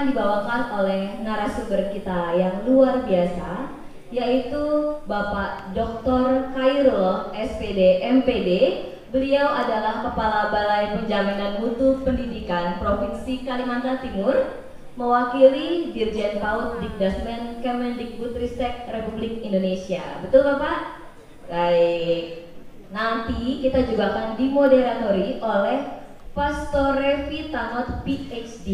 akan dibawakan oleh narasumber kita yang luar biasa, yaitu Bapak Dr. Khairullah SPD MPD. Beliau adalah Kepala Balai Penjaminan Mutu Pendidikan Provinsi Kalimantan Timur, mewakili Dirjen PAUD Dikdasmen Kemendikbudristek Republik Indonesia. Betul Bapak? Baik. Nanti kita juga akan dimoderatori oleh Pastor Revi Tanot PhD.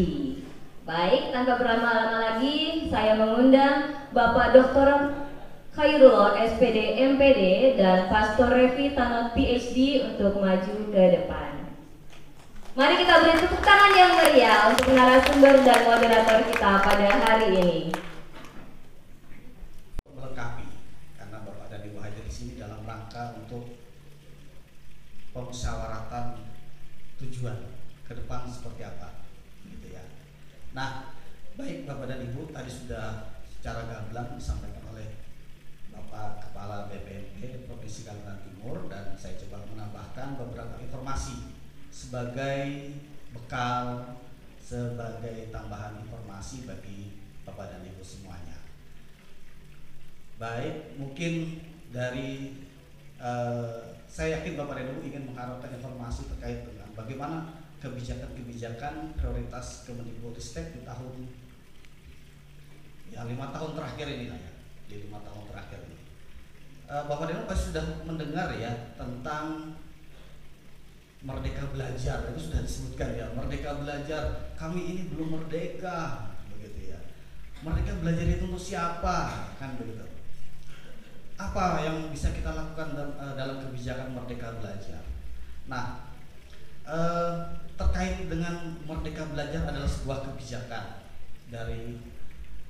Baik, tanpa berlama-lama lagi, saya mengundang Bapak Dr. Khairullah SPD MPD dan Pastor Revi Tanot PhD untuk maju ke depan. Mari kita beri tepuk tangan yang meriah untuk narasumber dan moderator kita pada hari ini. Melengkapi, karena Bapak dan Ibu hadir di sini dalam rangka untuk pemusyawaratan tujuan ke depan seperti apa, gitu ya. Nah, baik Bapak dan Ibu, tadi sudah secara gamblang disampaikan oleh Bapak Kepala BPMP Provinsi Kalimantan Timur, dan saya coba menambahkan beberapa informasi sebagai bekal, sebagai tambahan informasi bagi Bapak dan Ibu semuanya. Baik, mungkin dari saya yakin Bapak dan Ibu ingin mengharapkan informasi terkait dengan bagaimana kebijakan-kebijakan prioritas Kemendikbudristek di tahun 5 tahun terakhir ini lah ya, di 5 tahun terakhir ini. Bapak dan Ibu pasti sudah mendengar ya tentang Merdeka Belajar, itu sudah disebutkan ya, Merdeka Belajar, kami ini belum merdeka, begitu ya. Merdeka Belajar itu untuk siapa, kan begitu. Apa yang bisa kita lakukan dalam kebijakan Merdeka Belajar? Nah, terkait dengan Merdeka Belajar adalah sebuah kebijakan dari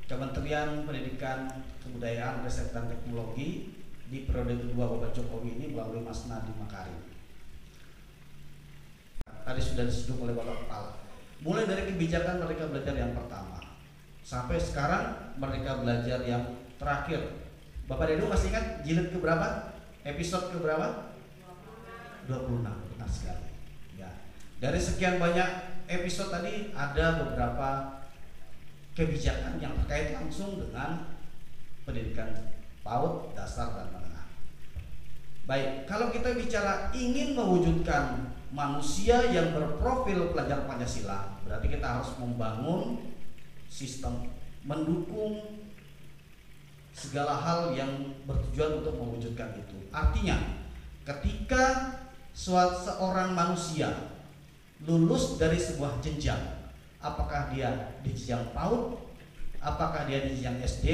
Kementerian Pendidikan, Kebudayaan, Riset dan Teknologi di periode kedua Bapak Jokowi ini melalui Mas Nadiem Makarim. Tadi sudah disinggung oleh Bapak Kepala. Mulai dari kebijakan Merdeka Belajar yang pertama sampai sekarang Merdeka Belajar yang terakhir. Bapak dan Ibu masih ingat jilid keberapa? Episode keberapa? 26, benar sekali. Ya. Dari sekian banyak episode tadi ada beberapa kebijakan yang terkait langsung dengan pendidikan PAUD, dasar dan menengah. Baik, kalau kita bicara ingin mewujudkan manusia yang berprofil pelajar Pancasila, berarti kita harus membangun sistem mendukung segala hal yang bertujuan untuk mewujudkan itu. Artinya, ketika seorang manusia lulus dari sebuah jenjang, apakah dia di jenjang PAUD, apakah dia di jenjang SD,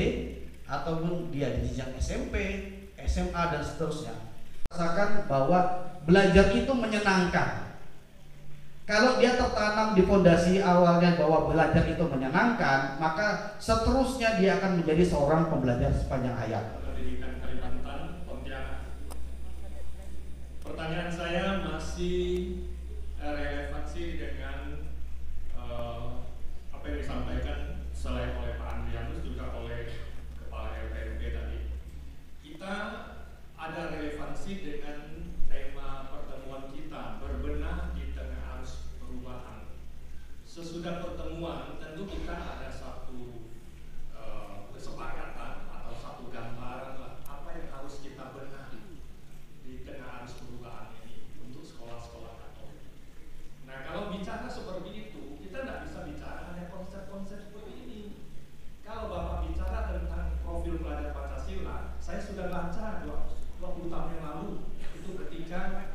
ataupun dia di jenjang SMP, SMA dan seterusnya, rasakan bahwa belajar itu menyenangkan. Kalau dia tertanam di fondasi awalnya bahwa belajar itu menyenangkan, maka seterusnya dia akan menjadi seorang pembelajar sepanjang hayat. Pendidikan Kalimantan, Pontianak. Pertanyaan saya masih relevansi dengan apa yang disampaikan selain oleh Pak Andrianus juga oleh Kepala LPMP tadi. Kita ada relevansi dengan tema pertemuan kita, berbenah di tengah arus perubahan. Sesudah pertemuan tentu kita ada satu kesepakatan atau satu gambaran lah apa yang harus kita benahi di tengah arus perubahan ini untuk sekolah-sekolah Katolik. Nah, kalau bicara seperti itu, kita tidak bisa bicara hanya konsep-konsep seperti ini. Kalau Bapak bicara tentang profil pelajar Pancasila, saya sudah baca 20 tahun yang lalu, itu ketika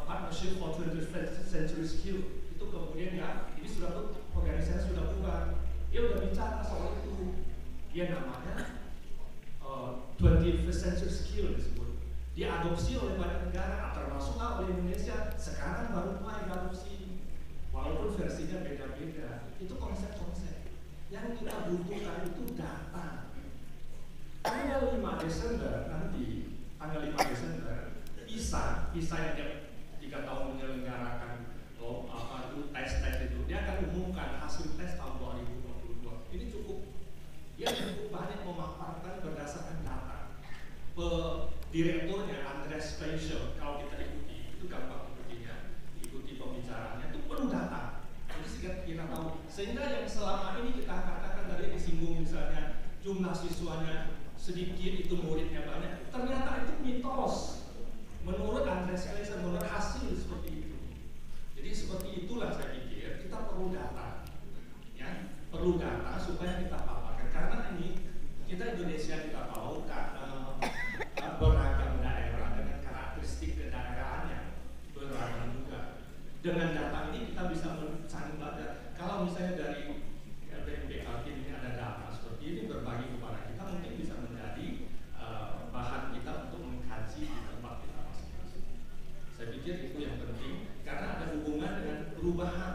Partnership for 21st Century Skill, itu kemudian ya, ini sudah organisasi sudah bubar, dia udah bicara soal itu, dia namanya 21st Century Skill disebut, diadopsi oleh banyak negara, termasuk oleh Indonesia, sekarang baru mulai diadopsi, walaupun versinya beda-beda. Itu konsep-konsep yang kita butuhkan itu data. Tanggal 5 Desember nanti, tanggal 5 Desember, PISA yang tiap 3 tahun menyelenggarakan tes itu, dia akan umumkan hasil tes tahun 2022. Ini dia cukup banyak memaparkan berdasarkan data. Direkturnya Andreas Speichel, kalau kita ikuti, itu gampang ikutinya, ikuti pembicaraannya, itu penuh data. Jadi kita tahu. Sehingga yang selama ini kita katakan dari disinggung misalnya jumlah siswanya sedikit itu muridnya banyak, ternyata itu mitos. Menurut Andreas Klesen, menurut hasil seperti itu. Jadi seperti itulah saya pikir kita perlu data, ya, perlu data supaya kita paparkan. Karena ini kita Indonesia kita tahu beragam daerah dengan karakteristik kedaerahannya beragam juga. Dengan data ini kita bisa saling belajar. Kalau misalnya dari BMPKT ini ada data seperti ini berbagi kepada kita, mungkin bisa menjadi bahan kita untuk mengkaji di tempat kita masing-masing. Saya pikir itu yang penting karena ada hubungan dengan perubahan.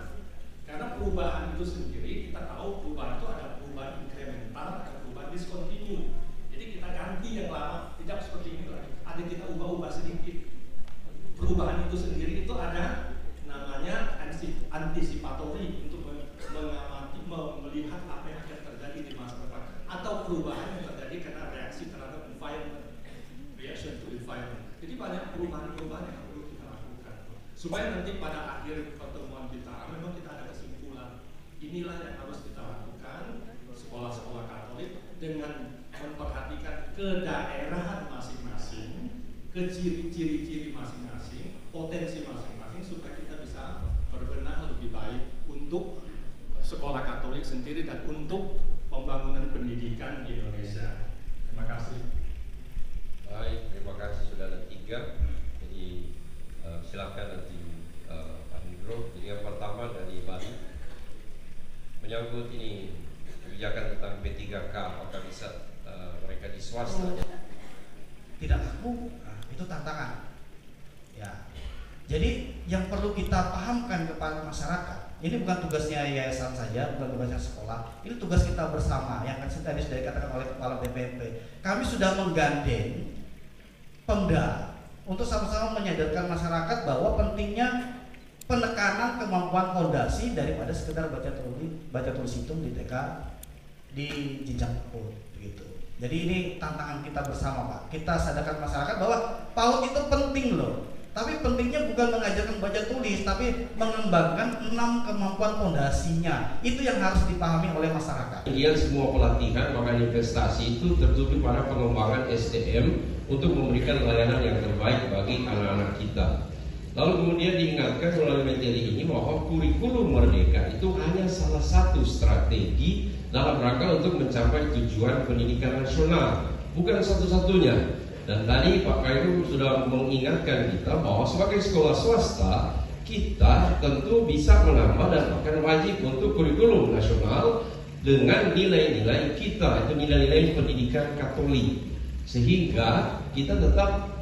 Karena perubahan itu sendiri kita tahu perubahan itu ada perubahan incremental, ada perubahan discontinue. Jadi kita ganti yang lama, tidak seperti ini lagi. Ada kita ubah-ubah sedikit. Perubahan itu sendiri itu ada namanya antisipatori untuk mengamati, melihat apa yang akan terjadi di masa depan atau perubahan yang terjadi karena reaksi terhadap environment, reaction to environment. Jadi banyak perubahan-perubahan yang perlu kita lakukan supaya nanti pada akhir pertemuan kita memang kita ada kesimpulan inilah yang harus kita lakukan sekolah-sekolah Katolik dengan memperhatikan kedaerahan masing-masing, ke ciri-ciri masing-masing, potensi masing-masing supaya kita bisa berbenah lebih baik untuk sekolah Katolik sendiri dan untuk pembangunan pendidikan di Indonesia. Terima kasih. Baik, terima kasih Saudara tiga. Jadi silakan nanti Pak Nidro. Jadi yang pertama dari Bali menyangkut ini kebijakan tentang P3K, apakah bisa mereka di swasta? Tidak laku, nah, itu tantangan. Ya, jadi yang perlu kita pahamkan kepada masyarakat, ini bukan tugasnya yayasan saja, bukan tugasnya sekolah, ini tugas kita bersama. Yang tadi sudah dikatakan oleh Kepala BPMP, kami sudah menggandeng Pemda untuk sama-sama menyadarkan masyarakat bahwa pentingnya penekanan kemampuan fondasi daripada sekedar baca tulis hitung di TK di jenjang PAUD begitu. Jadi ini tantangan kita bersama, Pak. Kita sadarkan masyarakat bahwa PAUD itu penting loh. Tapi pentingnya bukan mengajarkan baca tulis, tapi mengembangkan 6 kemampuan fondasinya. Itu yang harus dipahami oleh masyarakat. Kemudian semua pelatihan bahkan investasi itu tertuju pada pengembangan SDM untuk memberikan layanan yang terbaik bagi anak-anak kita. Lalu kemudian diingatkan melalui materi ini bahwa kurikulum merdeka itu hanya salah satu strategi dalam rangka untuk mencapai tujuan pendidikan nasional, bukan satu-satunya. Dan tadi Pak Khairul sudah mengingatkan kita bahwa sebagai sekolah swasta kita tentu bisa menambah dan bahkan wajib untuk kurikulum nasional dengan nilai-nilai kita, itu nilai-nilai pendidikan Katolik, sehingga kita tetap